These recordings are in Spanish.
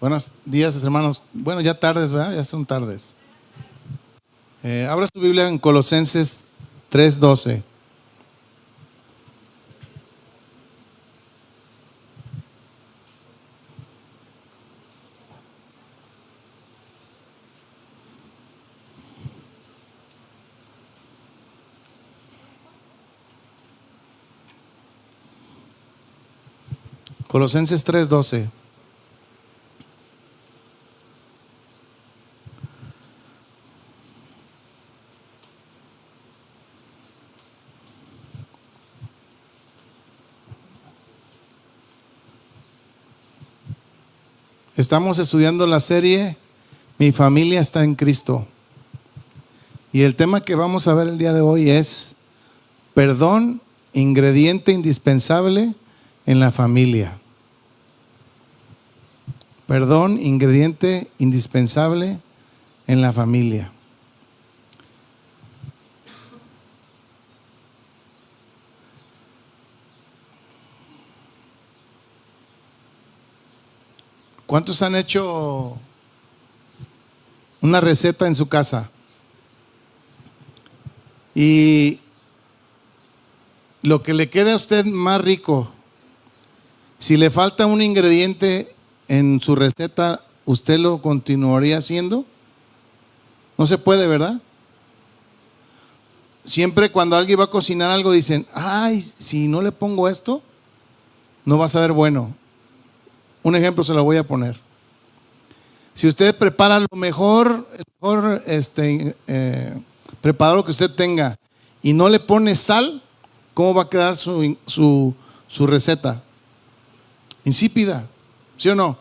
Buenos días, hermanos. Bueno, ya tardes, ¿verdad? Ya son tardes. Abra su Biblia en Colosenses 3:12. Colosenses 3:12. Estamos estudiando la serie Mi familia está en Cristo. Y el tema que vamos a ver el día de hoy es perdón, ingrediente indispensable en la familia. Perdón, ingrediente indispensable en la familia. ¿Cuántos han hecho una receta en su casa? Y lo que le quede a usted más rico, si le falta un ingrediente en su receta, ¿usted lo continuaría haciendo? No se puede, ¿verdad? Siempre cuando alguien va a cocinar algo dicen, ay, si no le pongo esto, no va a saber bueno. Un ejemplo se lo voy a poner. Si usted prepara lo mejor, el mejor preparado que usted tenga y no le pone sal, ¿cómo va a quedar su receta? Insípida, ¿sí o no?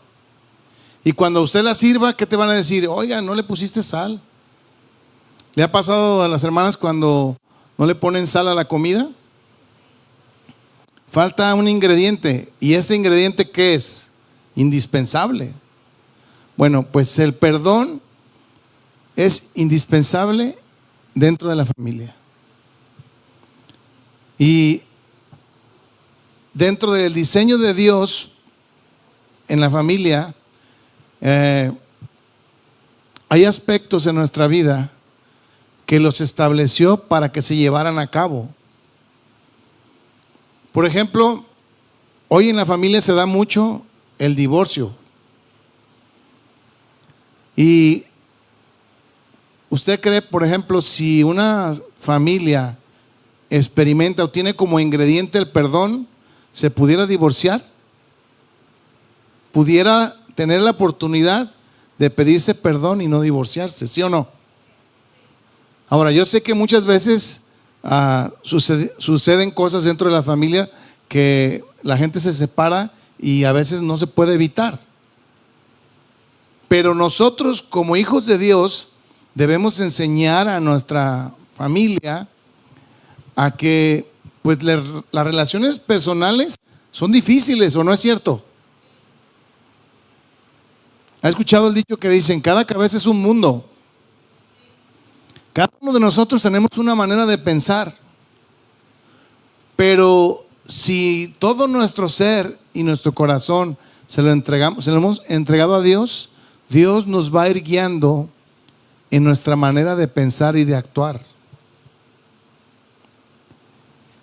Y cuando usted la sirva, ¿qué te van a decir? Oiga, no le pusiste sal. ¿Le ha pasado a las hermanas cuando no le ponen sal a la comida? Falta un ingrediente. ¿Y ese ingrediente qué es? Indispensable. Bueno, pues el perdón es indispensable dentro de la familia. Y dentro del diseño de Dios en la familia, hay aspectos en nuestra vida que los estableció para que se llevaran a cabo. Por ejemplo, hoy en la familia se da mucho el divorcio. Y usted cree, por ejemplo, si una familia experimenta o tiene como ingrediente el perdón, ¿se pudiera divorciar? ¿Pudiera tener la oportunidad de pedirse perdón y no divorciarse, sí o no? Ahora, yo sé que muchas veces suceden cosas dentro de la familia que la gente se separa y a veces no se puede evitar. Pero nosotros como hijos de Dios debemos enseñar a nuestra familia a que pues las relaciones personales son difíciles, ¿o no es cierto? ¿Ha escuchado el dicho que dicen, cada cabeza es un mundo? Cada uno de nosotros tenemos una manera de pensar, pero si todo nuestro ser y nuestro corazón se lo hemos entregado a Dios, Dios nos va a ir guiando en nuestra manera de pensar y de actuar.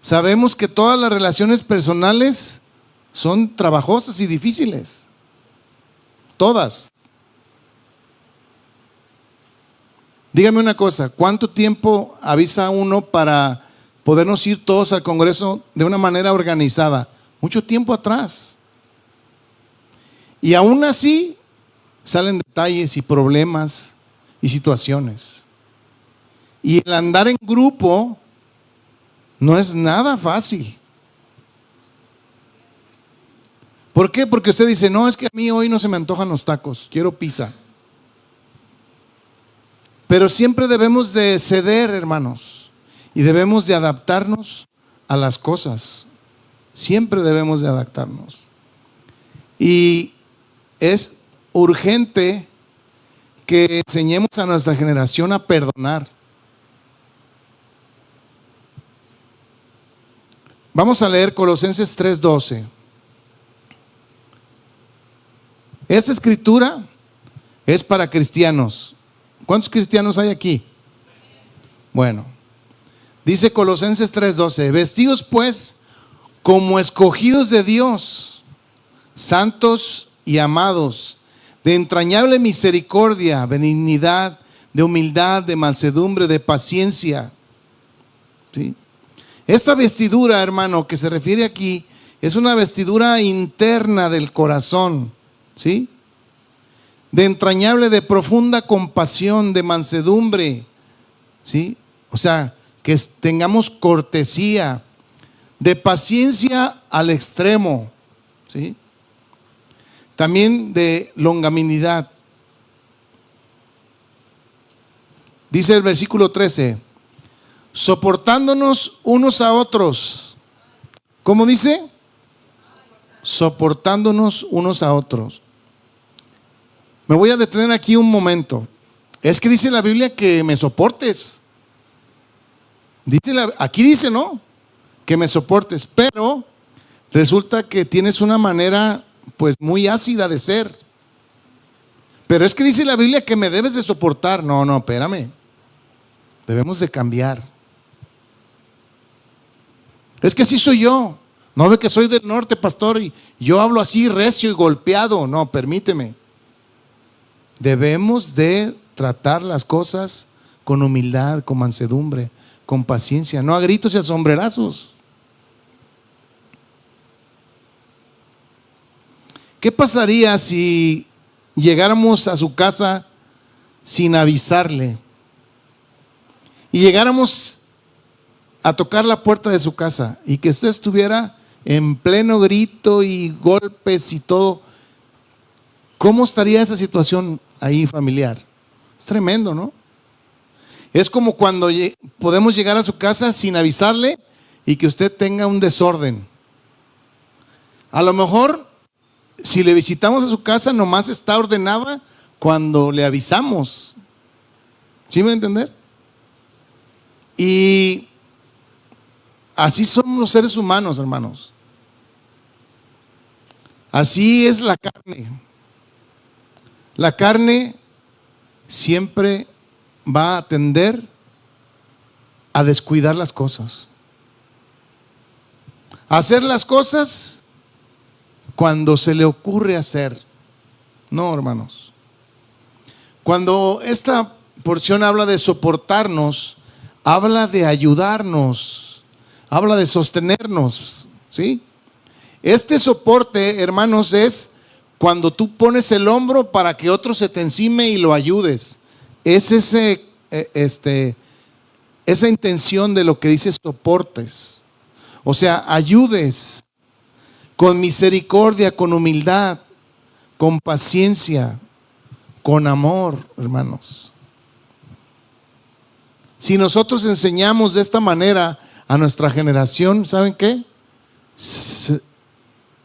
Sabemos que todas las relaciones personales son trabajosas y difíciles. Todas. Dígame una cosa, ¿cuánto tiempo avisa uno para podernos ir todos al Congreso de una manera organizada? Mucho tiempo atrás. Y aún así salen detalles y problemas y situaciones. Y el andar en grupo no es nada fácil. ¿Por qué? Porque usted dice, no, es que a mí hoy no se me antojan los tacos, quiero pizza. Pero siempre debemos de ceder, hermanos, y debemos de adaptarnos a las cosas. Siempre debemos de adaptarnos. Y es urgente que enseñemos a nuestra generación a perdonar. Vamos a leer Colosenses 3:12. Esta escritura es para cristianos. ¿Cuántos cristianos hay aquí? Bueno, dice Colosenses 3:12, vestidos pues como escogidos de Dios, santos y amados, de entrañable misericordia, benignidad, de humildad, de mansedumbre, de paciencia. ¿Sí? Esta vestidura, hermano, que se refiere aquí, es una vestidura interna del corazón, ¿sí? De entrañable, de profunda compasión, de mansedumbre, ¿sí? O sea, que tengamos cortesía, de paciencia al extremo, ¿sí? También de longanimidad. Dice el versículo 13, soportándonos unos a otros. ¿Cómo dice? Soportándonos unos a otros. Me voy a detener aquí un momento. Es que dice la Biblia que me soportes. Aquí dice, ¿no? Que me soportes, pero resulta que tienes una manera pues muy ácida de ser. Pero es que dice la Biblia que me debes de soportar. No, espérame. Debemos de cambiar. Es que así soy yo. No ve que soy del norte, pastor, y yo hablo así recio y golpeado. No, permíteme. Debemos de tratar las cosas con humildad, con mansedumbre, con paciencia, no a gritos y a sombrerazos. ¿Qué pasaría si llegáramos a su casa sin avisarle y llegáramos a tocar la puerta de su casa y que usted estuviera en pleno grito y golpes y todo? ¿Cómo estaría esa situación ahí familiar? Es tremendo, ¿no? Es como cuando podemos llegar a su casa sin avisarle y que usted tenga un desorden. A lo mejor, si le visitamos a su casa, nomás está ordenada cuando le avisamos. ¿Sí me va a entender? Y así somos los seres humanos, hermanos. Así es la carne. La carne siempre va a tender a descuidar las cosas, a hacer las cosas cuando se le ocurre hacer. No, hermanos. Cuando esta porción habla de soportarnos, habla de ayudarnos, habla de sostenernos, ¿sí? Este soporte, hermanos, es cuando tú pones el hombro para que otro se te encime y lo ayudes. Es esa intención de lo que dice soportes. O sea, ayudes con misericordia, con humildad, con paciencia, con amor, hermanos. Si nosotros enseñamos de esta manera a nuestra generación, ¿saben qué?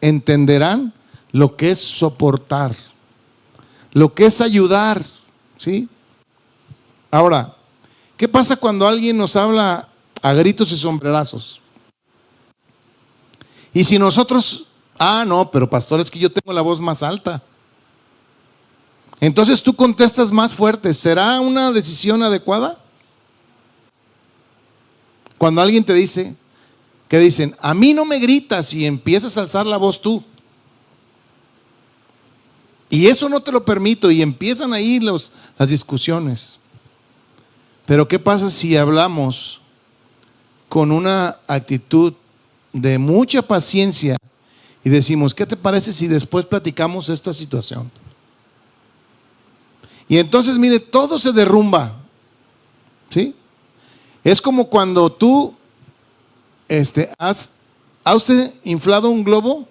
Entenderán lo que es soportar, lo que es ayudar, ¿sí? Ahora, ¿qué pasa cuando alguien nos habla a gritos y sombrerazos? Y si nosotros, no, pero pastor, es que yo tengo la voz más alta. Entonces tú contestas más fuerte. ¿Será una decisión adecuada? Cuando alguien te dice, que dicen, a mí no me gritas, y empiezas a alzar la voz tú. Y eso no te lo permito, y empiezan ahí las discusiones. Pero ¿qué pasa si hablamos con una actitud de mucha paciencia y decimos, ¿qué te parece si después platicamos esta situación? Y entonces, mire, todo se derrumba, ¿sí? Es como cuando tú ¿ha usted inflado un globo?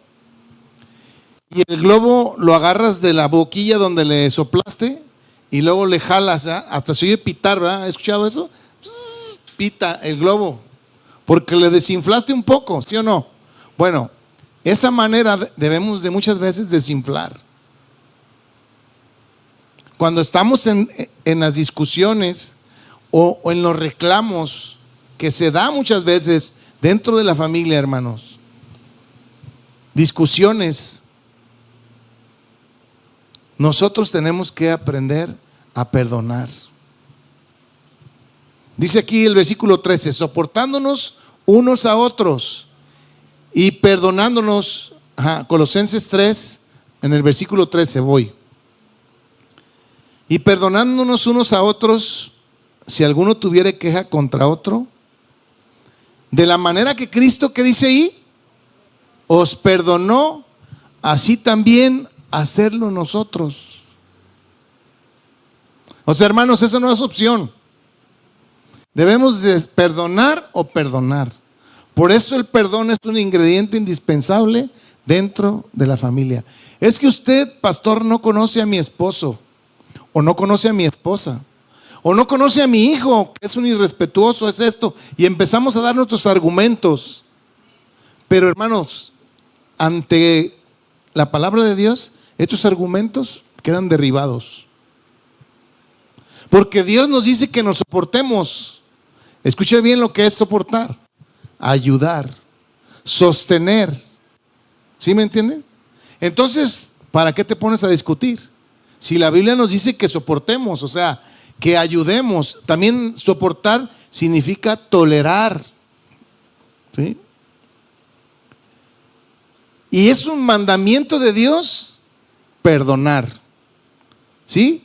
Y el globo lo agarras de la boquilla donde le soplaste y luego le jalas, ¿verdad? Hasta se oye pitar, ¿verdad? ¿Has escuchado eso? Pita el globo, porque le desinflaste un poco, ¿sí o no? Bueno, esa manera debemos de muchas veces desinflar. Cuando estamos en las discusiones o en los reclamos que se da muchas veces dentro de la familia, hermanos, discusiones, nosotros tenemos que aprender a perdonar. Dice aquí el versículo 13, soportándonos unos a otros y perdonándonos. Colosenses 3, en el versículo 13 voy. Y perdonándonos unos a otros, si alguno tuviere queja contra otro, de la manera que Cristo, ¿qué dice ahí? Os perdonó, así también hacerlo nosotros. O sea, hermanos, eso no es opción. Debemos de perdonar o perdonar. Por eso el perdón es un ingrediente indispensable dentro de la familia. Es que usted, pastor, no conoce a mi esposo, o no conoce a mi esposa, o no conoce a mi hijo, que es un irrespetuoso, es esto, y empezamos a dar nuestros argumentos. Pero hermanos, ante la palabra de Dios, estos argumentos quedan derribados. Porque Dios nos dice que nos soportemos. Escuche bien lo que es soportar: ayudar, sostener. ¿Sí me entienden? Entonces, ¿para qué te pones a discutir? Si la Biblia nos dice que soportemos, o sea, que ayudemos. También soportar significa tolerar. ¿Sí? Y es un mandamiento de Dios perdonar. ¿Sí?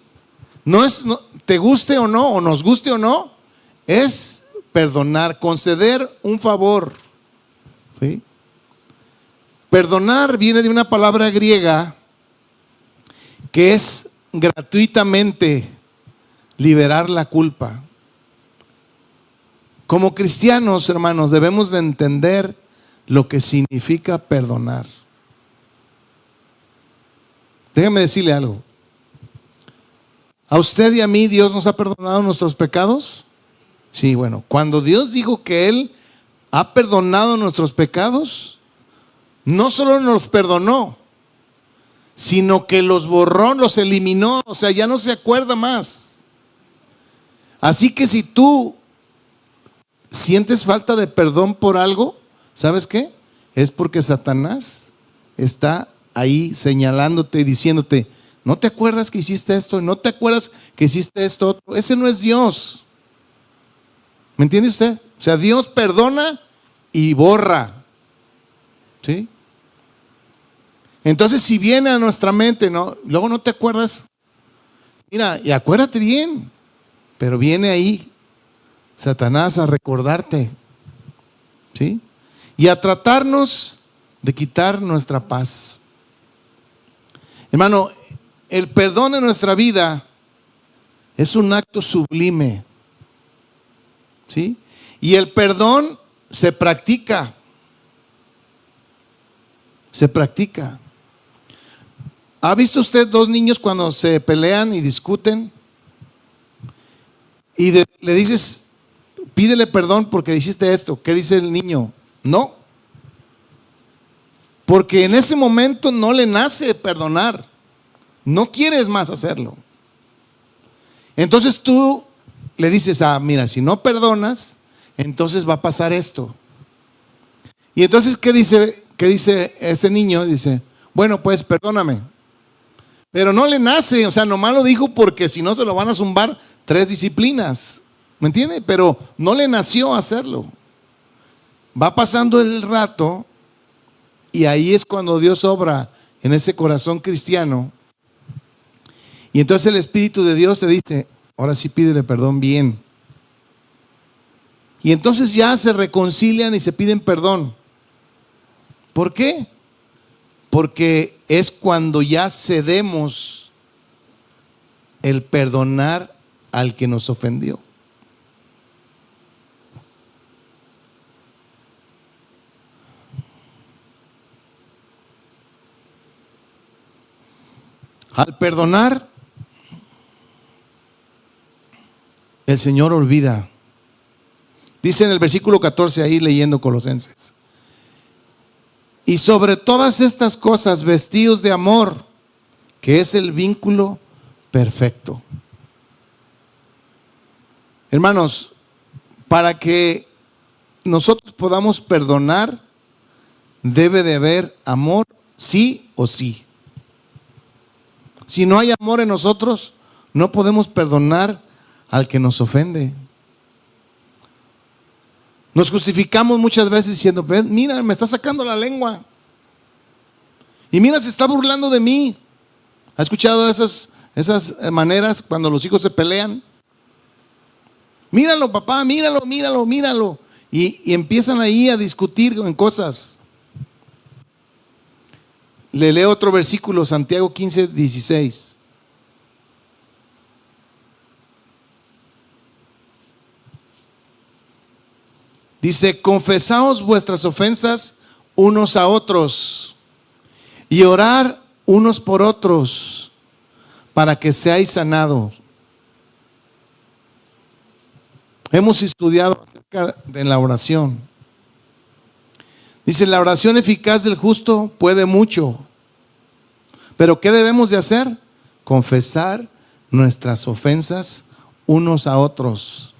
No es, te guste o no, o nos guste o no, es perdonar, conceder un favor. ¿Sí? Perdonar viene de una palabra griega que es gratuitamente liberar la culpa. Como cristianos, hermanos, debemos de entender lo que significa perdonar. Déjeme decirle algo. ¿A usted y a mí Dios nos ha perdonado nuestros pecados? Sí, bueno, cuando Dios dijo que Él ha perdonado nuestros pecados, no solo nos perdonó, sino que los borró, los eliminó, o sea, ya no se acuerda más. Así que si tú sientes falta de perdón por algo, ¿sabes qué? Es porque Satanás está ahí señalándote y diciéndote: ¿no te acuerdas que hiciste esto? ¿No te acuerdas que hiciste esto otro? Ese no es Dios. ¿Me entiende usted? O sea, Dios perdona y borra. ¿Sí? Entonces, si viene a nuestra mente, ¿no? Luego no te acuerdas. Mira, y acuérdate bien. Pero viene ahí Satanás a recordarte. ¿Sí? Y a tratarnos de quitar nuestra paz. Hermano, el perdón en nuestra vida es un acto sublime. ¿Sí? Y el perdón se practica. Se practica. ¿Ha visto usted dos niños cuando se pelean y discuten? Y le dices: pídele perdón porque hiciste esto. ¿Qué dice el niño? No. Porque en ese momento no le nace perdonar. No quieres más hacerlo. Entonces tú le dices: mira, si no perdonas, entonces va a pasar esto. Y entonces, ¿qué dice ese niño? Dice: bueno, pues perdóname. Pero no le nace, o sea, nomás lo dijo porque si no se lo van a zumbar 3 disciplinas. ¿Me entiende? Pero no le nació hacerlo. Va pasando el rato y ahí es cuando Dios obra en ese corazón cristiano. Y entonces el Espíritu de Dios te dice: ahora sí pídele perdón bien. Y entonces ya se reconcilian y se piden perdón. ¿Por qué? Porque es cuando ya cedemos el perdonar al que nos ofendió. Al perdonar, el Señor olvida. Dice en el versículo 14, ahí leyendo Colosenses: y sobre todas estas cosas vestidos de amor, que es el vínculo perfecto. Hermanos, para que nosotros podamos perdonar, debe de haber amor, sí o sí. Si no hay amor en nosotros, no podemos perdonar al que nos ofende. Nos justificamos muchas veces diciendo, mira, me está sacando la lengua. Y mira, se está burlando de mí. ¿Ha escuchado esas maneras cuando los hijos se pelean? Míralo, papá, míralo. Y empiezan ahí a discutir en cosas. Le leo otro versículo, Santiago 15:16. Dice, confesaos vuestras ofensas unos a otros y orar unos por otros para que seáis sanados. Hemos estudiado acerca de la oración. Dice, la oración eficaz del justo puede mucho. Pero ¿qué debemos de hacer? Confesar nuestras ofensas unos a otros.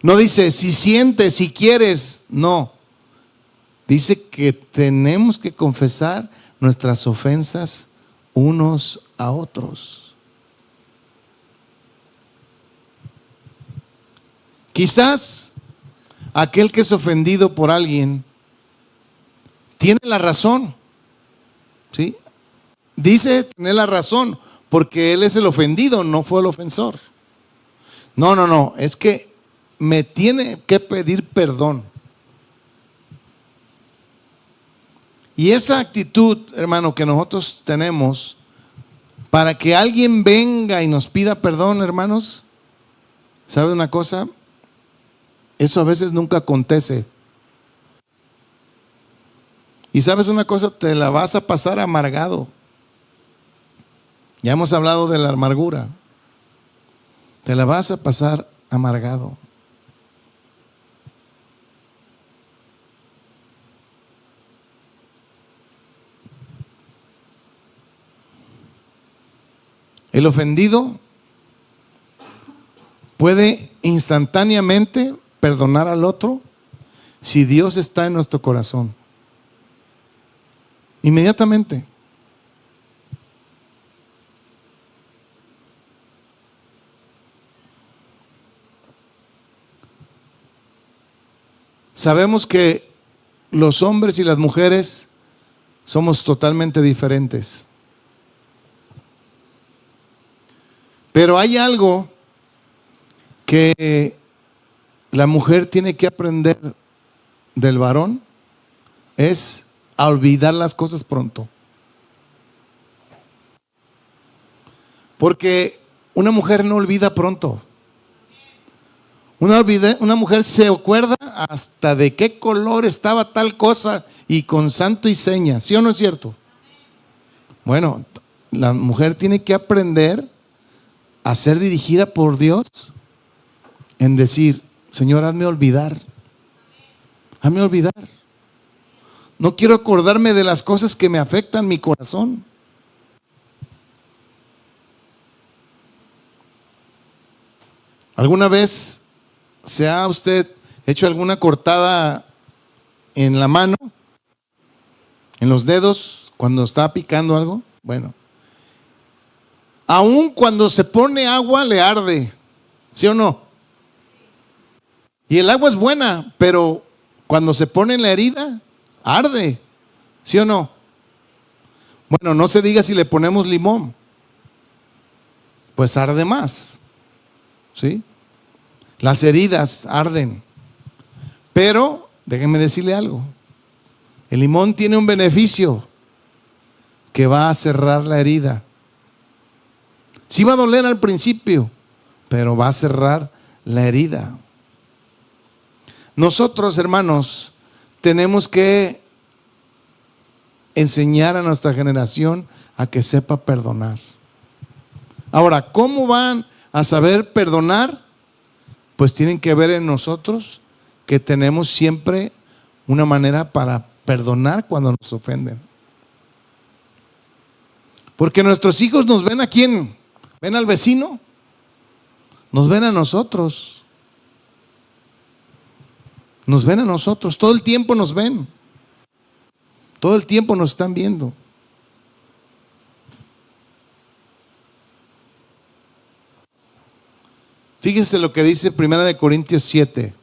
No dice, si sientes, si quieres, no. Dice que tenemos que confesar nuestras ofensas unos a otros. Quizás aquel que es ofendido por alguien tiene la razón, ¿sí? Dice tener la razón porque él es el ofendido, no fue el ofensor. No, es que me tiene que pedir perdón. Y esa actitud, hermano, que nosotros tenemos para que alguien venga y nos pida perdón, hermanos, ¿sabe una cosa? Eso a veces nunca acontece. Y sabes una cosa, te la vas a pasar amargado. Ya hemos hablado de la amargura. Te la vas a pasar amargado. El ofendido puede instantáneamente perdonar al otro si Dios está en nuestro corazón. Inmediatamente. Sabemos que los hombres y las mujeres somos totalmente diferentes. Pero hay algo que la mujer tiene que aprender del varón, es a olvidar las cosas pronto. Porque una mujer no olvida pronto. Una mujer se acuerda hasta de qué color estaba tal cosa y con santo y seña, ¿sí o no es cierto? Bueno, la mujer tiene que aprender a ser dirigida por Dios en decir, Señor, hazme olvidar. Hazme olvidar. No quiero acordarme de las cosas que me afectan mi corazón. ¿Alguna vez se ha usted hecho alguna cortada en la mano, en los dedos, cuando está picando algo? Bueno, aún cuando se pone agua le arde, ¿sí o no? Y el agua es buena, pero cuando se pone en la herida, arde, ¿sí o no? Bueno, no se diga si le ponemos limón, pues arde más, ¿sí? Las heridas arden. Pero, déjenme decirle algo, el limón tiene un beneficio que va a cerrar la herida. Sí va a doler al principio, pero va a cerrar la herida. Nosotros, hermanos, tenemos que enseñar a nuestra generación a que sepa perdonar. Ahora, ¿cómo van a saber perdonar? Pues tienen que ver en nosotros que tenemos siempre una manera para perdonar cuando nos ofenden. Porque nuestros hijos nos ven a quién, ven al vecino, nos ven a nosotros. Nos ven a nosotros, todo el tiempo nos ven. Todo el tiempo nos están viendo. Fíjese lo que dice 1 Corintios 7.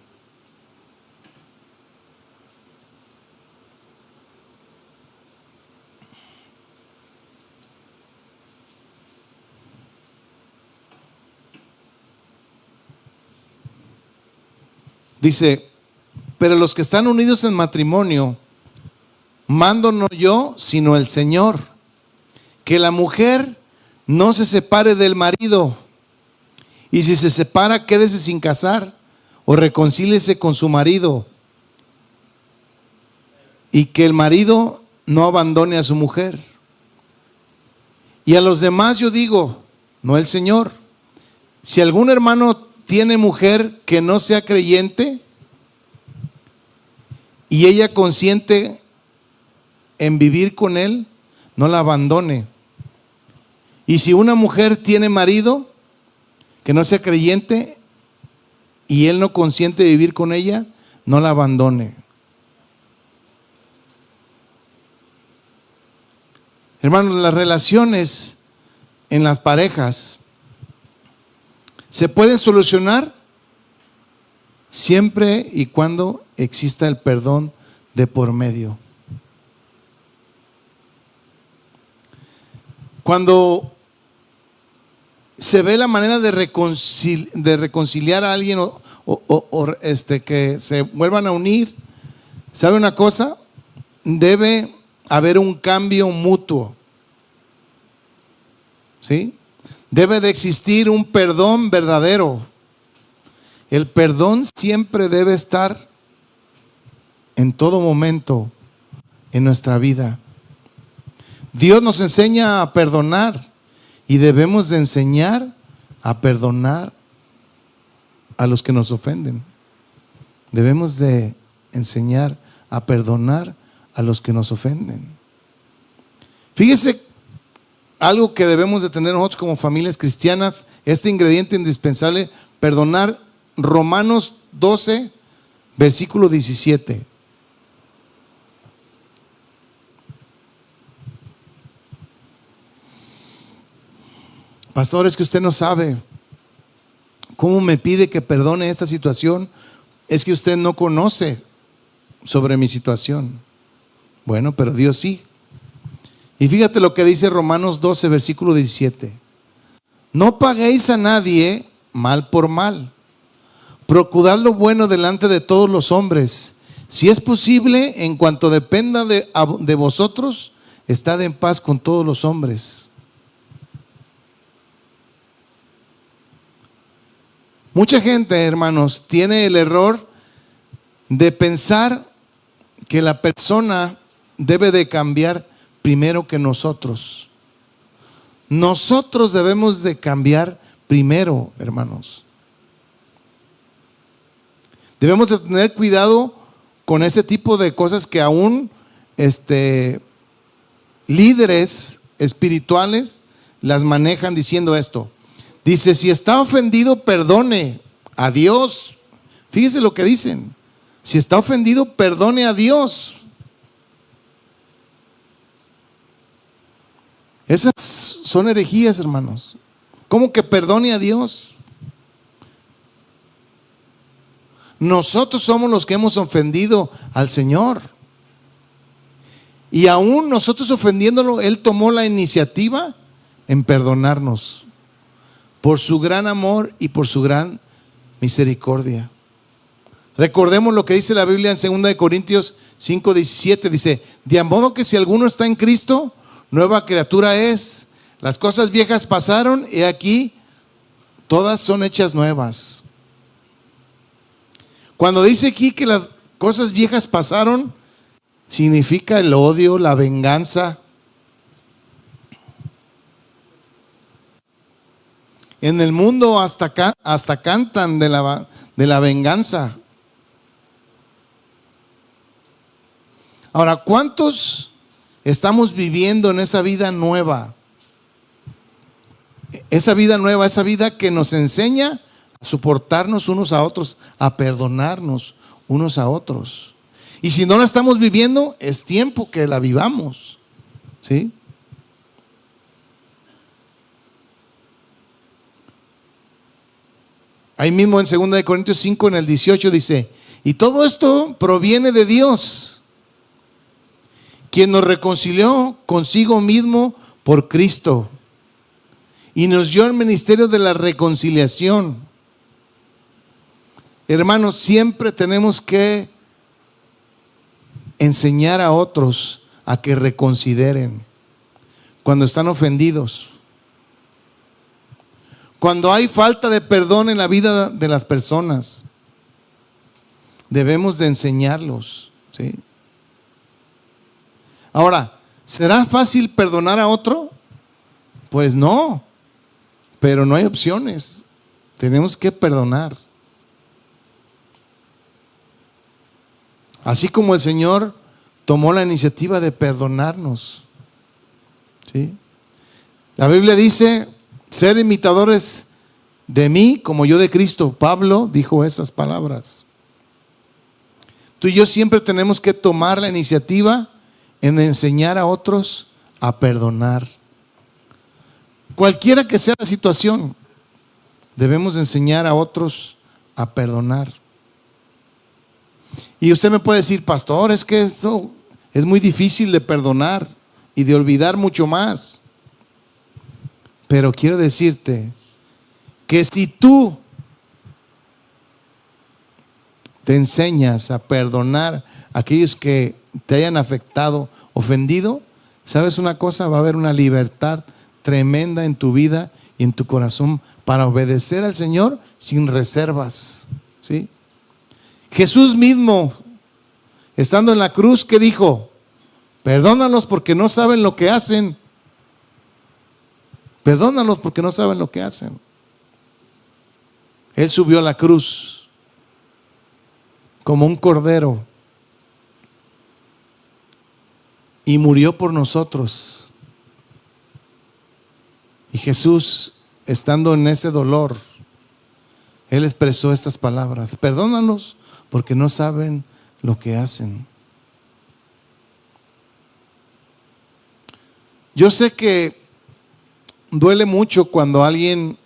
Dice, pero los que están unidos en matrimonio, mando no yo, sino el Señor, que la mujer no se separe del marido, y si se separa, quédese sin casar, o reconcíliese con su marido, y que el marido no abandone a su mujer. Y a los demás yo digo, no el Señor, si algún hermano tiene mujer que no sea creyente y ella consiente en vivir con él, no la abandone. Y si una mujer tiene marido que no sea creyente y él no consiente vivir con ella, no la abandone. Hermanos, las relaciones en las parejas se pueden solucionar siempre y cuando exista el perdón de por medio. Cuando se ve la manera de reconciliar a alguien o que se vuelvan a unir, ¿sabe una cosa? Debe haber un cambio mutuo, ¿sí? Debe de existir un perdón verdadero. El perdón siempre debe estar en todo momento en nuestra vida. Dios nos enseña a perdonar y debemos de enseñar a perdonar a los que nos ofenden. Debemos de enseñar a perdonar a los que nos ofenden. Fíjese algo que debemos de tener nosotros como familias cristianas, este ingrediente indispensable, perdonar. Romanos 12, versículo 17. Pastor, es que usted no sabe cómo me pide que perdone esta situación. Es que usted no conoce sobre mi situación. Bueno, pero Dios sí. Y fíjate lo que dice Romanos 12, versículo 17. No paguéis a nadie mal por mal. Procurad lo bueno delante de todos los hombres. Si es posible, en cuanto dependa de vosotros, estad en paz con todos los hombres. Mucha gente, hermanos, tiene el error de pensar que la persona debe de cambiar primero que nosotros. Nosotros debemos de cambiar primero, hermanos. Debemos de tener cuidado con ese tipo de cosas que aún líderes espirituales las manejan diciendo esto. Dice, si está ofendido, perdone a Dios. Fíjese lo que dicen. Si está ofendido, perdone a Dios. Esas son herejías, hermanos. ¿Cómo que perdone a Dios? Nosotros somos los que hemos ofendido al Señor. Y aún nosotros ofendiéndolo, Él tomó la iniciativa en perdonarnos por su gran amor y por su gran misericordia. Recordemos lo que dice la Biblia en 2 Corintios 5:17. Dice, de modo que si alguno está en Cristo, nueva criatura es. Las cosas viejas pasaron y aquí todas son hechas nuevas. Cuando dice aquí que las cosas viejas pasaron, significa el odio, la venganza. En el mundo hasta cantan de la venganza. Ahora, ¿cuántos estamos viviendo en esa vida nueva? Esa vida nueva, esa vida que nos enseña a soportarnos unos a otros, a perdonarnos unos a otros. Y si no la estamos viviendo, es tiempo que la vivamos, ¿sí? Ahí mismo en 2 Corintios 5, en el 18 dice, y todo esto proviene de Dios, quien nos reconcilió consigo mismo por Cristo y nos dio el ministerio de la reconciliación. Hermanos, siempre tenemos que enseñar a otros a que reconsideren cuando están ofendidos. Cuando hay falta de perdón en la vida de las personas, debemos de enseñarlos, ¿sí? Ahora, ¿será fácil perdonar a otro? Pues no, pero no hay opciones. Tenemos que perdonar. Así como el Señor tomó la iniciativa de perdonarnos, ¿sí? La Biblia dice, ser imitadores de mí como yo de Cristo. Pablo dijo esas palabras. Tú y yo siempre tenemos que tomar la iniciativa en enseñar a otros a perdonar. Cualquiera que sea la situación, debemos enseñar a otros a perdonar. Y usted me puede decir, pastor, es que esto es muy difícil de perdonar y de olvidar mucho más. Pero quiero decirte que si tú te enseñas a perdonar a aquellos que te hayan afectado, ofendido, ¿sabes una cosa? Va a haber una libertad tremenda en tu vida y en tu corazón para obedecer al Señor sin reservas, ¿sí? Jesús mismo, estando en la cruz, ¿qué dijo? Perdónalos porque no saben lo que hacen. Perdónalos porque no saben lo que hacen. Él subió a la cruz como un cordero y murió por nosotros. Y Jesús, estando en ese dolor, Él expresó estas palabras: perdónalos porque no saben lo que hacen. Yo sé que duele mucho cuando alguien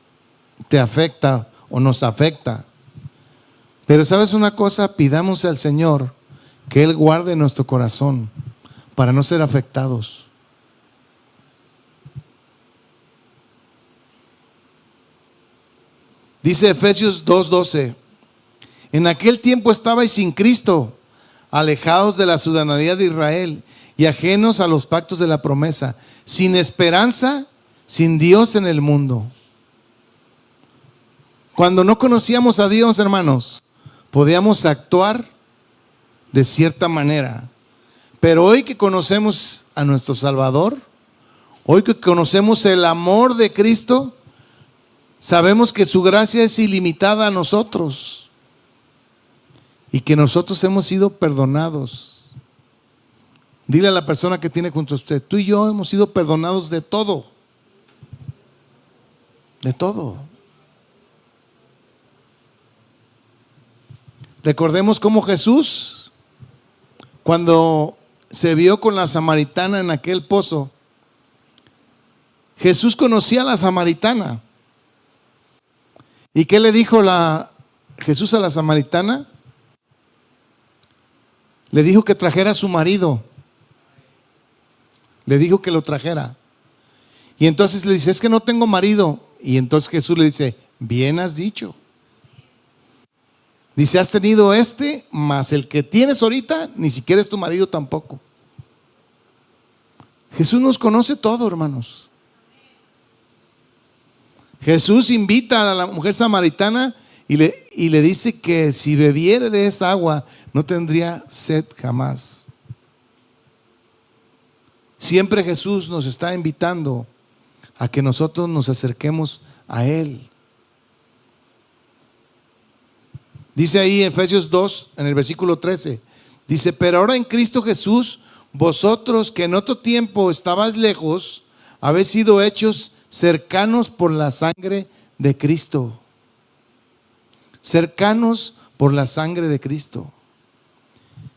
te afecta o nos afecta, pero ¿sabes una cosa? Pidamos al Señor que Él guarde nuestro corazón para no ser afectados. Dice Efesios 2:12, en aquel tiempo estabais sin Cristo, alejados de la ciudadanía de Israel y ajenos a los pactos de la promesa, sin esperanza, sin Dios en el mundo. Cuando no conocíamos a Dios, hermanos, podíamos actuar de cierta manera. Pero hoy que conocemos a nuestro Salvador, hoy que conocemos el amor de Cristo, sabemos que su gracia es ilimitada a nosotros y que nosotros hemos sido perdonados. Dile a la persona que tiene junto a usted: tú y yo hemos sido perdonados de todo. De todo. Recordemos cómo Jesús, cuando se vio con la samaritana en aquel pozo, Jesús conocía a la samaritana. ¿Y qué le dijo Jesús a la samaritana? Le dijo que trajera a su marido. Le dijo que lo trajera. Y entonces le dice: es que no tengo marido. Y entonces Jesús le dice: bien has dicho. Dice: has tenido mas el que tienes ahorita ni siquiera es tu marido tampoco. Jesús nos conoce todo, hermanos. Jesús invita a la mujer samaritana y le dice que si bebiere de esa agua no tendría sed jamás. Siempre Jesús nos está invitando a que nosotros nos acerquemos a Él. Dice ahí en Efesios 2, en el versículo 13, dice: pero ahora en Cristo Jesús, vosotros que en otro tiempo estabais lejos, habéis sido hechos cercanos por la sangre de Cristo. Cercanos por la sangre de Cristo.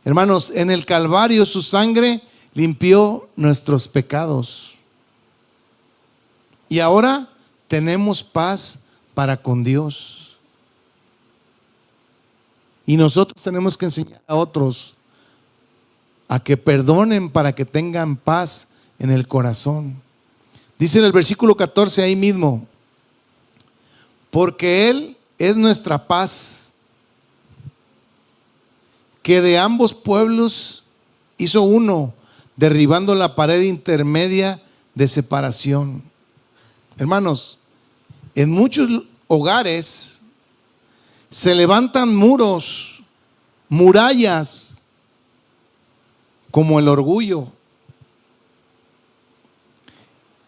Hermanos, en el Calvario su sangre limpió nuestros pecados. Y ahora tenemos paz para con Dios. Y nosotros tenemos que enseñar a otros a que perdonen para que tengan paz en el corazón. Dice en el versículo 14 ahí mismo, porque Él es nuestra paz, que de ambos pueblos hizo uno, derribando la pared intermedia de separación. Hermanos, en muchos hogares se levantan muros, murallas, como el orgullo.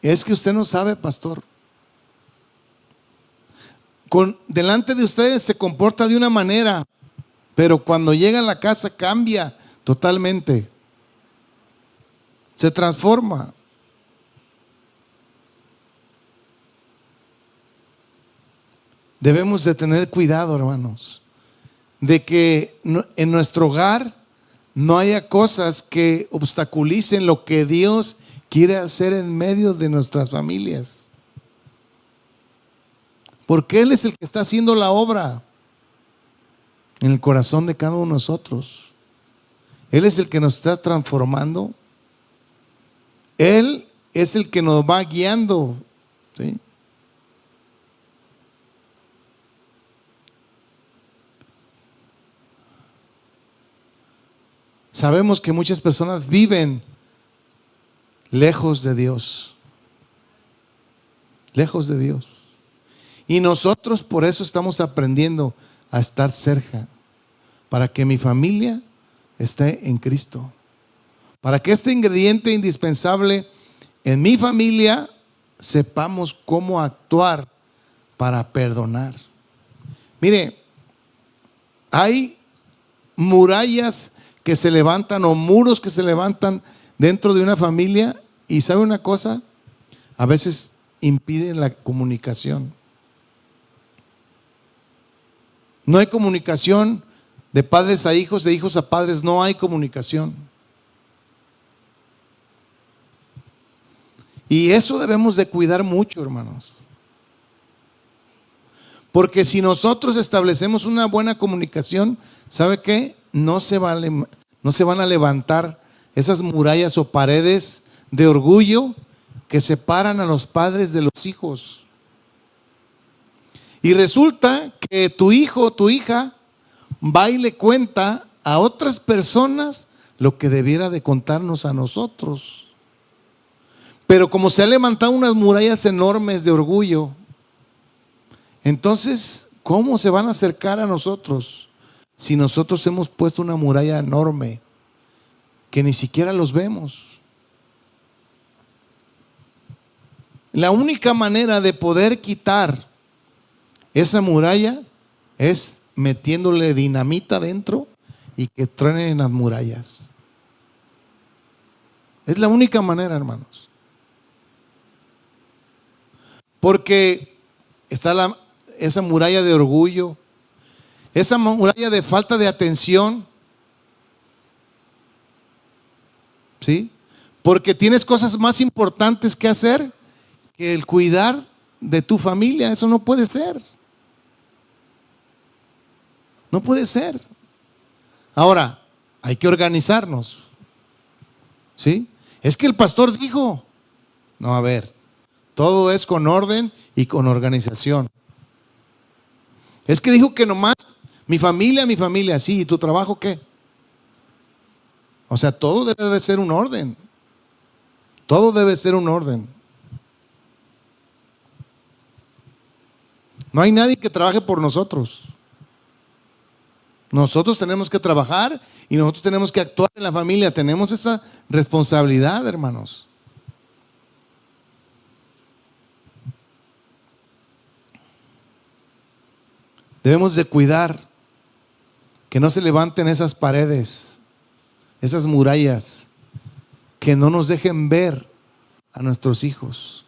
Es que usted no sabe, pastor. Delante de ustedes se comporta de una manera, pero cuando llega a la casa cambia totalmente. Se transforma. Debemos de tener cuidado, hermanos, de que en nuestro hogar no haya cosas que obstaculicen lo que Dios quiere hacer en medio de nuestras familias. Porque Él es el que está haciendo la obra en el corazón de cada uno de nosotros. Él es el que nos está transformando. Él es el que nos va guiando, ¿sí? Sabemos que muchas personas viven lejos de Dios. Lejos de Dios. Y nosotros por eso estamos aprendiendo a estar cerca. Para que mi familia esté en Cristo. Para que este ingrediente indispensable en mi familia sepamos cómo actuar para perdonar. Mire, hay murallas que se levantan o muros que se levantan dentro de una familia y ¿sabe una cosa? A veces impiden la comunicación. No hay comunicación de padres a hijos, de hijos a padres, no hay comunicación. Y eso debemos de cuidar mucho, hermanos. Porque si nosotros establecemos una buena comunicación, ¿sabe qué? No se van a levantar esas murallas o paredes de orgullo que separan a los padres de los hijos. Y resulta que tu hijo o tu hija va y le cuenta a otras personas lo que debiera de contarnos a nosotros. Pero como se han levantado unas murallas enormes de orgullo, entonces, ¿cómo se van a acercar a nosotros si nosotros hemos puesto una muralla enorme que ni siquiera los vemos? La única manera de poder quitar esa muralla es metiéndole dinamita dentro y que truenen las murallas. Es la única manera, hermanos. Porque está esa muralla de orgullo, esa muralla de falta de atención, ¿sí? Porque tienes cosas más importantes que hacer que el cuidar de tu familia. Eso no puede ser. No puede ser. Ahora, hay que organizarnos, ¿sí? Es que el pastor dijo, no, a ver, todo es con orden y con organización. Es que dijo que nomás mi familia, sí, ¿y tu trabajo qué? O sea, todo debe de ser un orden. Todo debe ser un orden. No hay nadie que trabaje por nosotros. Nosotros tenemos que trabajar y nosotros tenemos que actuar en la familia. Tenemos esa responsabilidad, hermanos. Debemos de cuidar que no se levanten esas paredes, esas murallas, que no nos dejen ver a nuestros hijos.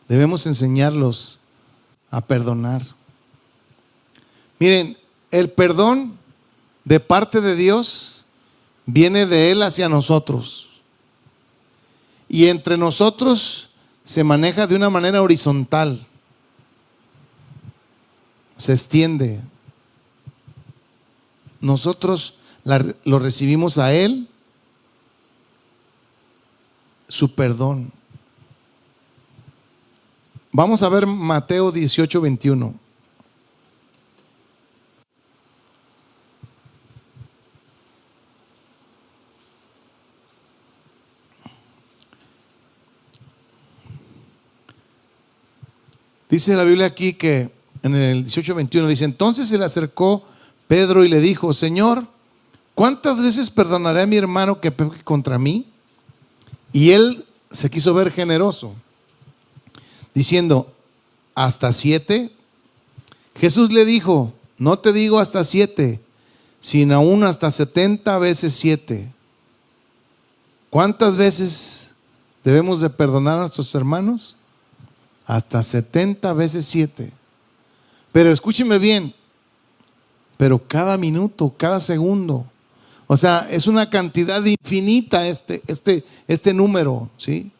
Debemos enseñarlos a perdonar. Miren, el perdón de parte de Dios viene de Él hacia nosotros. Y entre nosotros se maneja de una manera horizontal. Se extiende. Nosotros lo recibimos a Él, su perdón. Vamos a ver Mateo 18, 21. Dice la Biblia aquí que en el 18:21 dice: entonces se le acercó Pedro y le dijo: Señor, ¿cuántas veces perdonaré a mi hermano que peque contra mí? Y él se quiso ver generoso, diciendo: ¿hasta 7? Jesús le dijo: no te digo hasta 7, sino aún hasta 70 veces 7. ¿Cuántas veces debemos de perdonar a nuestros hermanos? Hasta 70 veces 7. Pero escúcheme bien, pero cada minuto, cada segundo. O sea, es una cantidad infinita este número, ¿sí?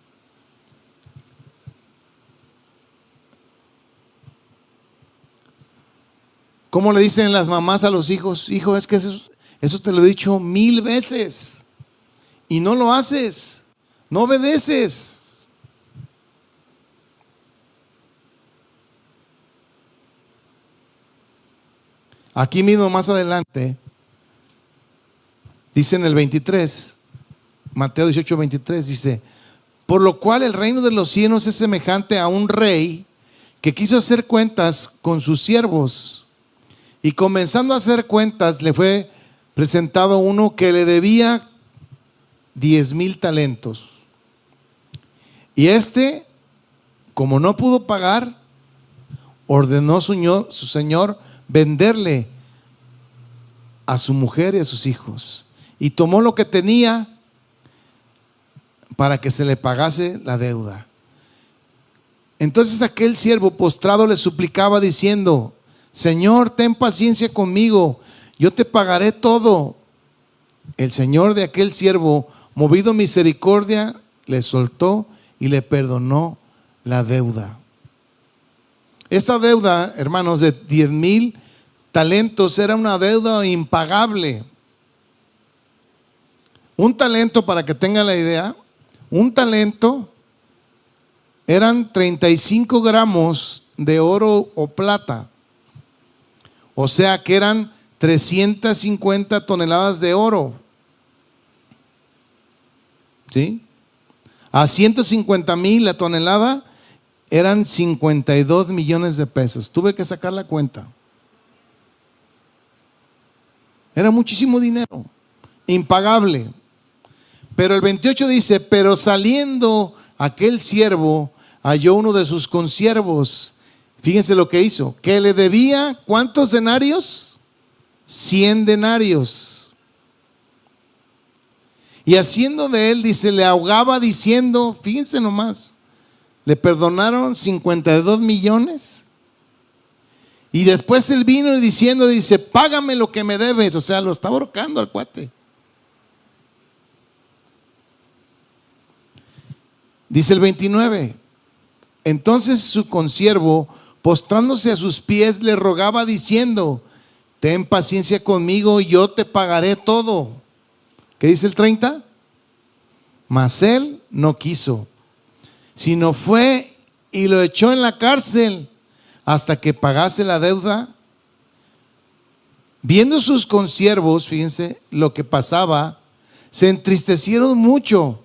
¿Cómo le dicen las mamás a los hijos? Hijo, es que eso te lo he dicho 1000 veces y no lo haces, no obedeces. Aquí mismo más adelante, dice en el 23, Mateo 18, 23, dice: por lo cual el reino de los cielos es semejante a un rey que quiso hacer cuentas con sus siervos. Y comenzando a hacer cuentas, le fue presentado uno que le debía 10,000 talentos. Y como no pudo pagar, ordenó su señor venderle a su mujer y a sus hijos. Y tomó lo que tenía para que se le pagase la deuda. Entonces aquel siervo postrado le suplicaba diciendo: Señor, ten paciencia conmigo, yo te pagaré todo. El señor de aquel siervo, movido a misericordia, le soltó y le perdonó la deuda. Esta deuda, hermanos, de 10,000 talentos era una deuda impagable. Un talento, para que tengan la idea, un talento eran 35 gramos de oro o plata. O sea que eran 350 toneladas de oro. ¿Sí? A 150,000 la tonelada eran 52 millones de pesos. Tuve que sacar la cuenta. Era muchísimo dinero, impagable. Pero el 28 dice: pero saliendo aquel siervo, halló uno de sus consiervos. Fíjense lo que hizo, que le debía ¿cuántos denarios? 100 denarios. Y haciendo de él, dice, le ahogaba diciendo, fíjense nomás, le perdonaron 52 millones. Y después él vino diciendo, dice, págame lo que me debes. O sea, lo estaba ahorcando al cuate. Dice el 29, entonces su consiervo, postrándose a sus pies, le rogaba diciendo, ten paciencia conmigo y yo te pagaré todo. ¿Qué dice el 30? Mas él no quiso, sino fue y lo echó en la cárcel hasta que pagase la deuda. Viendo sus consiervos, fíjense lo que pasaba, se entristecieron mucho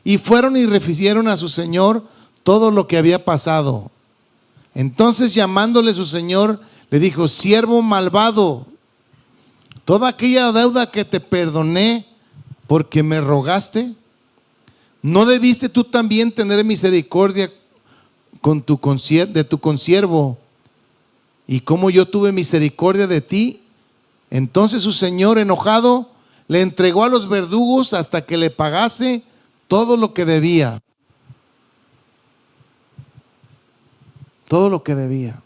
y fueron y refirieron a su señor todo lo que había pasado. Entonces, llamándole su señor, le dijo: siervo malvado, toda aquella deuda que te perdoné porque me rogaste, ¿no debiste tú también tener misericordia de tu consiervo? Y como yo tuve misericordia de ti. Entonces su señor, enojado, le entregó a los verdugos hasta que le pagase todo lo que debía. Todo lo que debía.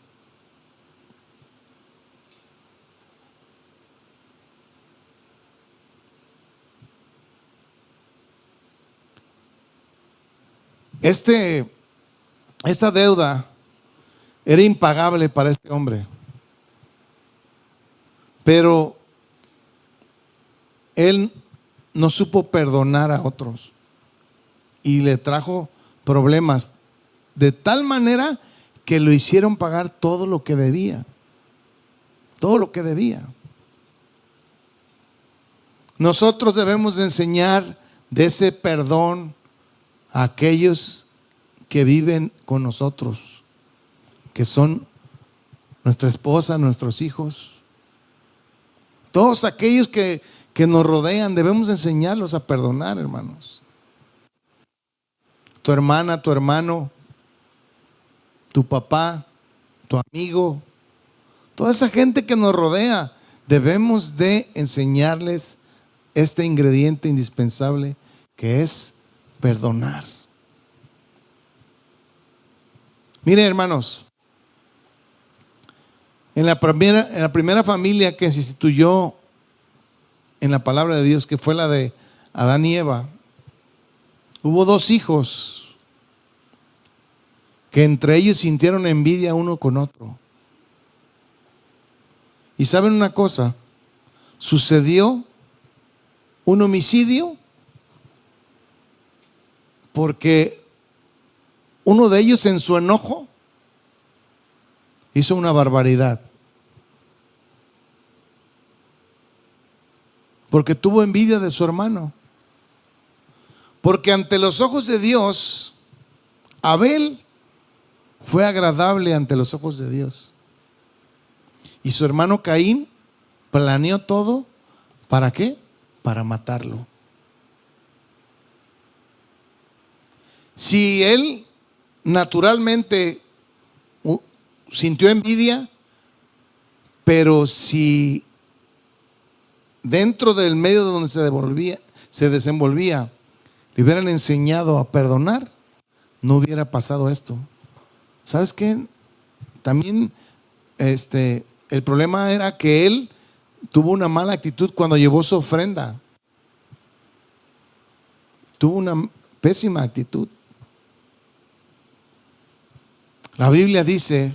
Esta deuda era impagable para este hombre, pero él no supo perdonar a otros y le trajo problemas de tal manera que lo hicieron pagar todo lo que debía. Todo lo que debía. Nosotros debemos de enseñar de ese perdón a aquellos que viven con nosotros, que son nuestra esposa, nuestros hijos. Todos aquellos que nos rodean, debemos enseñarlos a perdonar, hermanos. Tu hermana, tu hermano, tu papá, tu amigo, toda esa gente que nos rodea, debemos de enseñarles este ingrediente indispensable que es perdonar. Miren, hermanos, en la primera familia que se instituyó en la palabra de Dios, que fue la de Adán y Eva, hubo 2 hijos que entre ellos sintieron envidia uno con otro. Y saben una cosa, sucedió un homicidio porque uno de ellos en su enojo hizo una barbaridad. Porque tuvo envidia de su hermano. Porque ante los ojos de Dios, Abel fue agradable ante los ojos de Dios. Y su hermano Caín planeó todo. ¿Para qué? Para matarlo. Si él naturalmente sintió envidia, pero si dentro del medio donde se desenvolvía, le hubieran enseñado a perdonar, no hubiera pasado esto. ¿Sabes qué? También el problema era que él tuvo una mala actitud cuando llevó su ofrenda. Tuvo una pésima actitud. La Biblia dice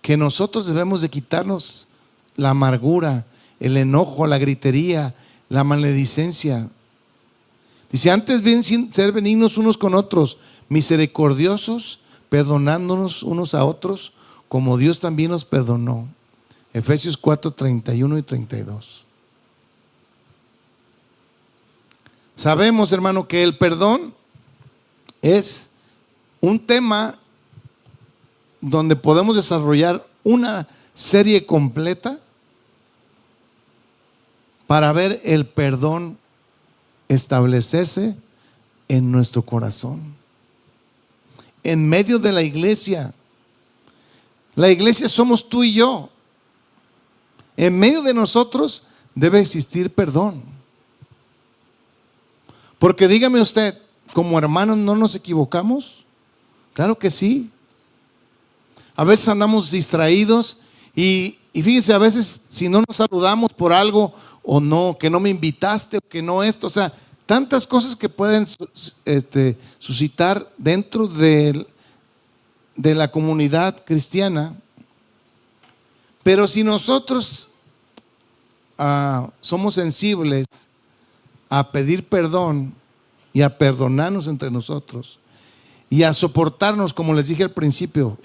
que nosotros debemos de quitarnos la amargura, el enojo, la gritería, la maledicencia. Dice, antes bien ser benignos unos con otros, misericordiosos, perdonándonos unos a otros, como Dios también nos perdonó. Efesios 4, 31 y 32. Sabemos, hermano, que el perdón es un tema donde podemos desarrollar una serie completa para ver el perdón establecerse en nuestro corazón, en medio de la iglesia. La iglesia somos tú y yo. En medio de nosotros debe existir perdón. Porque dígame usted, como hermanos no nos equivocamos. Claro que sí. A veces andamos distraídos y fíjense, a veces si no nos saludamos por algo o no, que no me invitaste o que no esto, o sea, tantas cosas que pueden suscitar dentro de la comunidad cristiana. Pero si nosotros somos sensibles a pedir perdón y a perdonarnos entre nosotros y a soportarnos, como les dije al principio,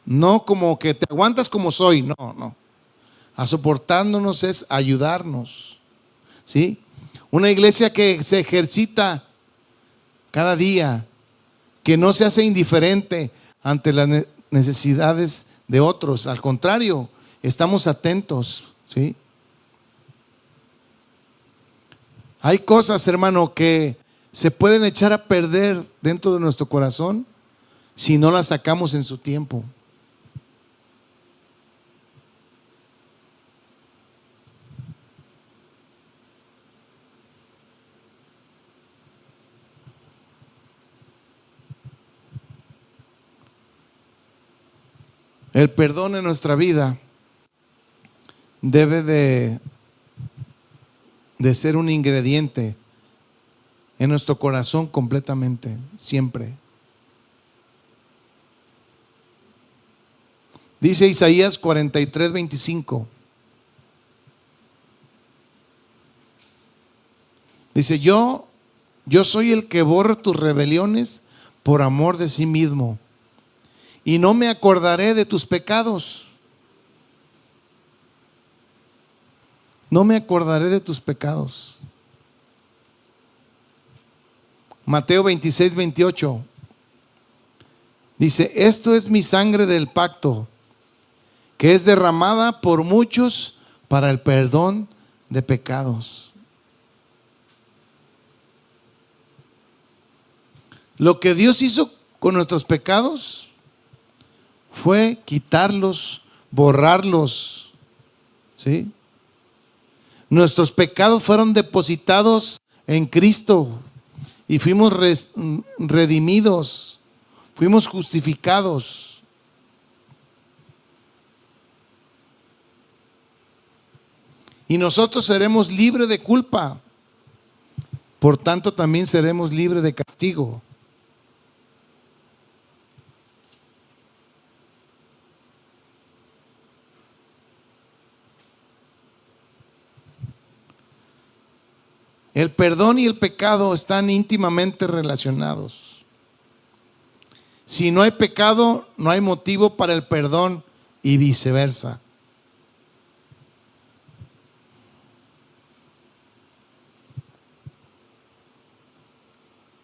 no como que te aguantas como soy, no. A soportarnos es ayudarnos, ¿sí? Una iglesia que se ejercita cada día, que no se hace indiferente ante las necesidades de otros. Al contrario, estamos atentos, ¿sí? Hay cosas, hermano, que se pueden echar a perder dentro de nuestro corazón si no las sacamos en su tiempo. El perdón en nuestra vida debe de ser un ingrediente en nuestro corazón completamente, siempre. Dice Isaías 43:25. Dice, yo soy el que borra tus rebeliones por amor de sí mismo, y no me acordaré de tus pecados. No me acordaré de tus pecados. Mateo 26:28. Dice, esto es mi sangre del pacto, que es derramada por muchos para el perdón de pecados. Lo que Dios hizo con nuestros pecados fue quitarlos, borrarlos, ¿sí? Nuestros pecados fueron depositados en Cristo y fuimos redimidos, fuimos justificados. Y nosotros seremos libres de culpa, por tanto también seremos libres de castigo. El perdón y el pecado están íntimamente relacionados. Si no hay pecado, no hay motivo para el perdón y viceversa.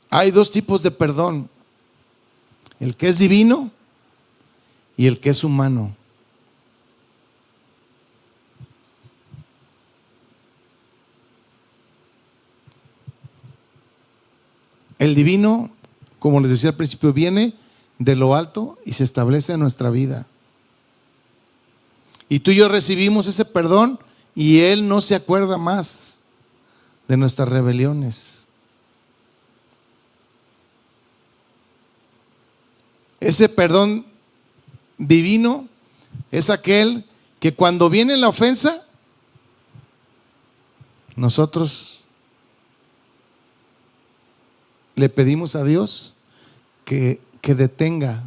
Hay dos tipos de perdón: el que es divino y el que es humano. El divino, como les decía al principio, viene de lo alto y se establece en nuestra vida. Y tú y yo recibimos ese perdón y Él no se acuerda más de nuestras rebeliones. Ese perdón divino es aquel que cuando viene la ofensa, nosotros le pedimos a Dios que detenga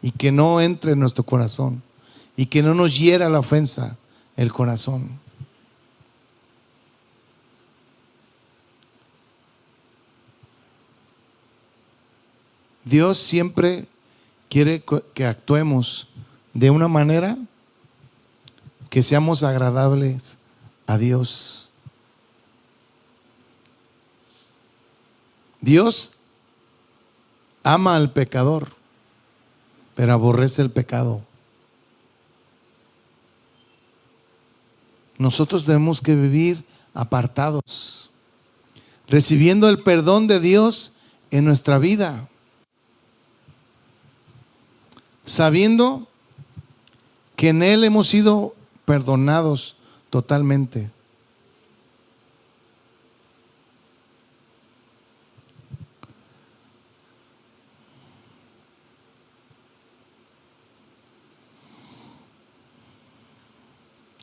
y que no entre en nuestro corazón y que no nos hiera la ofensa el corazón. Dios siempre quiere que actuemos de una manera que seamos agradables a Dios. Dios ama al pecador, pero aborrece el pecado. Nosotros tenemos que vivir apartados, recibiendo el perdón de Dios en nuestra vida, sabiendo que en Él hemos sido perdonados totalmente.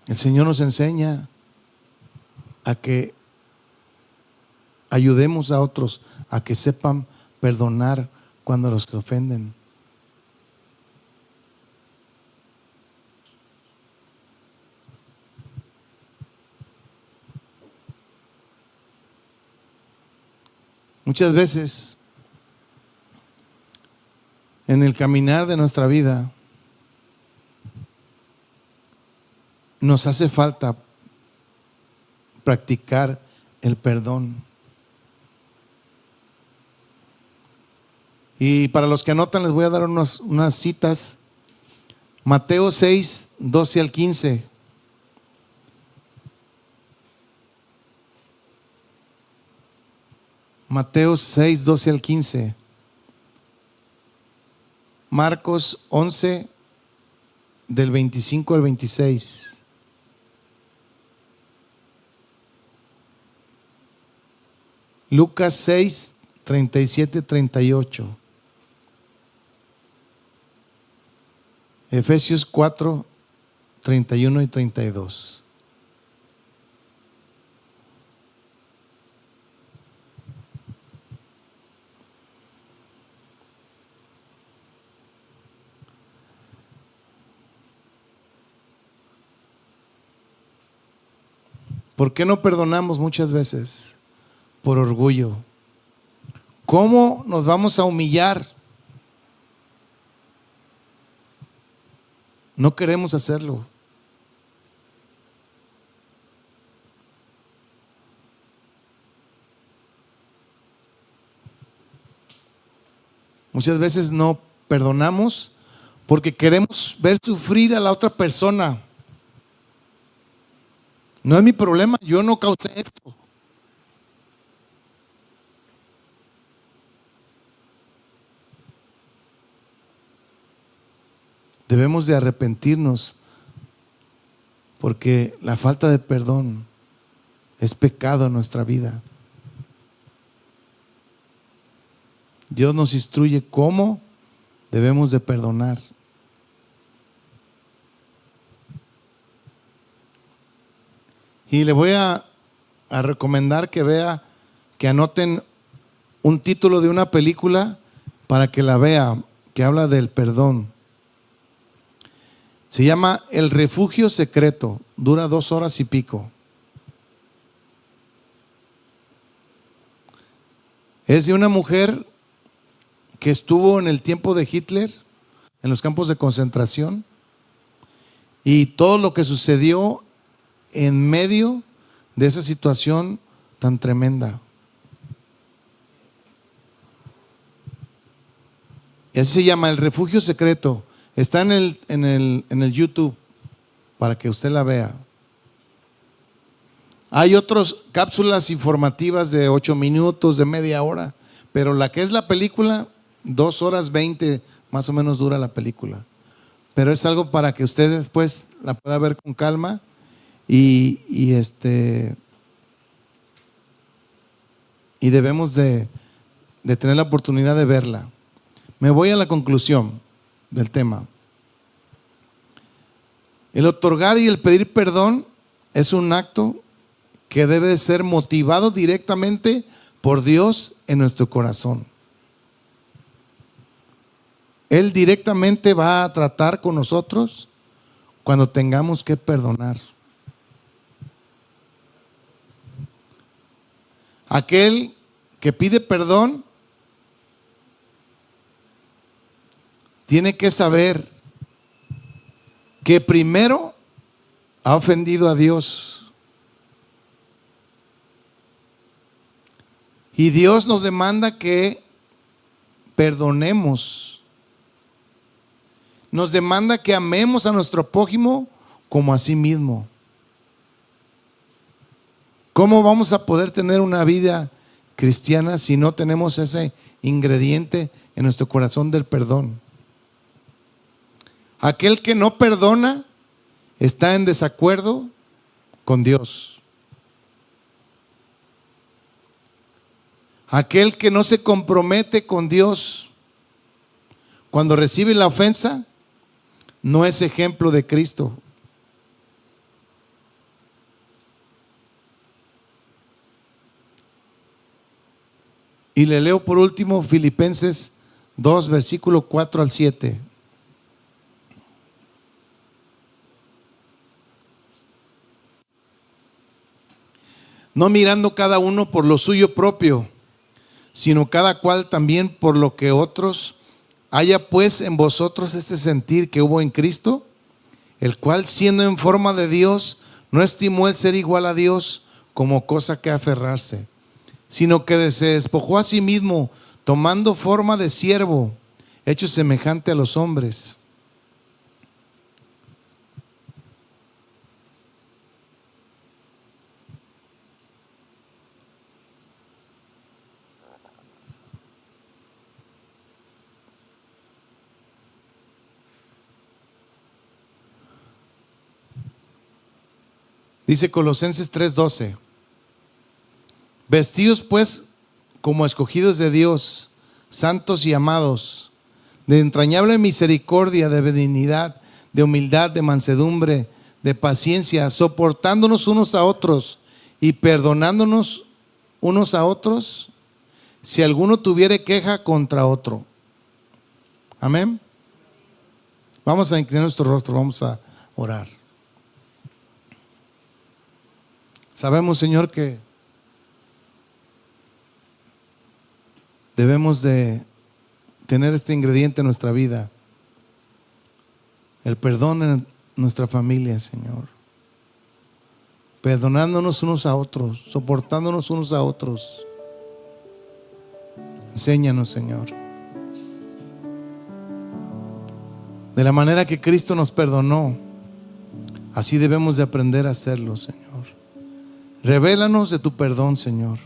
El Señor nos enseña a que ayudemos a otros a que sepan perdonar cuando los ofenden. Muchas veces en el caminar de nuestra vida nos hace falta practicar el perdón. Y para los que anotan les voy a dar unas citas. Mateo 6, 12 al 15. Mateo 6, 12 al 15. Marcos 11, del 25 al 26. Lucas 6, 37, 38. Efesios 4, 31 y 32. ¿Por qué no perdonamos muchas veces? Por orgullo. ¿Cómo nos vamos a humillar? No queremos hacerlo. Muchas veces no perdonamos porque queremos ver sufrir a la otra persona. No es mi problema, yo no causé esto. Debemos de arrepentirnos porque la falta de perdón es pecado en nuestra vida. Dios nos instruye cómo debemos de perdonar. Y le voy a recomendar que anoten un título de una película para que la vea, que habla del perdón. Se llama El Refugio Secreto, dura 2 horas y pico. Es de una mujer que estuvo en el tiempo de Hitler, en los campos de concentración, y todo lo que sucedió en medio de esa situación tan tremenda. Y así se llama El Refugio Secreto. Está en el YouTube para que usted la vea. Hay otras cápsulas informativas de 8 minutos, de media hora, pero la que es la película, 2 horas 20 más o menos dura la película. Pero es algo para que usted después la pueda ver con calma y debemos de tener la oportunidad de verla. Me voy a la conclusión del tema. El otorgar y el pedir perdón es un acto que debe de ser motivado directamente por Dios en nuestro corazón. Él directamente va a tratar con nosotros cuando tengamos que perdonar. Aquel que pide perdón tiene que saber que primero ha ofendido a Dios. Y Dios nos demanda que perdonemos. Nos demanda que amemos a nuestro prójimo como a sí mismo. ¿Cómo vamos a poder tener una vida cristiana si no tenemos ese ingrediente en nuestro corazón del perdón? Aquel que no perdona está en desacuerdo con Dios. Aquel que no se compromete con Dios cuando recibe la ofensa no es ejemplo de Cristo. Y le leo por último Filipenses 2, versículo 4 al 7. No mirando cada uno por lo suyo propio, sino cada cual también por lo que otros. Haya pues en vosotros este sentir que hubo en Cristo, el cual siendo en forma de Dios, no estimó el ser igual a Dios como cosa que aferrarse, sino que se despojó a sí mismo, tomando forma de siervo, hecho semejante a los hombres. Dice Colosenses 3:12, vestidos pues como escogidos de Dios, santos y amados, de entrañable misericordia, de benignidad, de humildad, de mansedumbre, de paciencia, soportándonos unos a otros y perdonándonos unos a otros, si alguno tuviere queja contra otro. Amén. Vamos a inclinar nuestro rostro, vamos a orar. Sabemos, Señor, que debemos de tener este ingrediente en nuestra vida, el perdón en nuestra familia, Señor. Perdonándonos unos a otros, soportándonos unos a otros. Enséñanos, Señor. De la manera que Cristo nos perdonó, así debemos de aprender a hacerlo, Señor. Revélanos de tu perdón, Señor.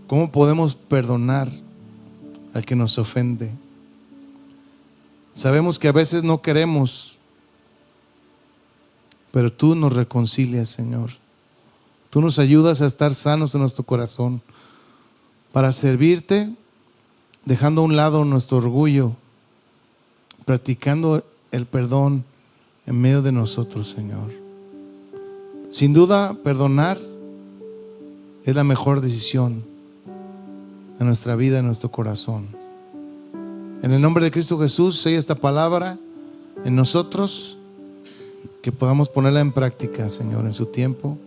¿Cómo podemos perdonar al que nos ofende? Sabemos que a veces no queremos, pero tú nos reconcilias, Señor. Tú nos ayudas a estar sanos en nuestro corazón para servirte, dejando a un lado nuestro orgullo, practicando el perdón en medio de nosotros, Señor. Sin duda, perdonar es la mejor decisión en nuestra vida, en nuestro corazón. En el nombre de Cristo Jesús, sella esta palabra en nosotros, que podamos ponerla en práctica, Señor, en su tiempo,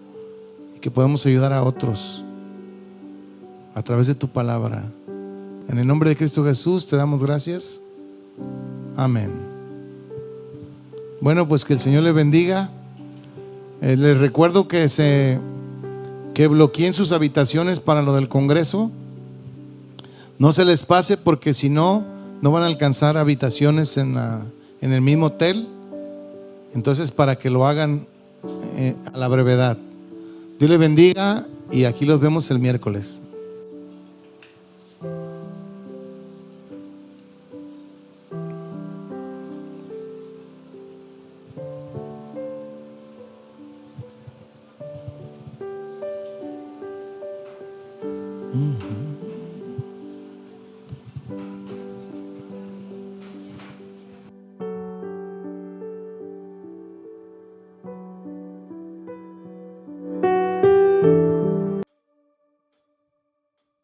y que podamos ayudar a otros a través de tu palabra. En el nombre de Cristo Jesús te damos gracias. Amén. Bueno, pues que el Señor le bendiga. Les recuerdo que bloqueen sus habitaciones para lo del Congreso. No se les pase, porque si no, no van a alcanzar habitaciones en el mismo hotel. Entonces, para que lo hagan a la brevedad. Dios les bendiga y aquí los vemos el miércoles. Mm-hmm.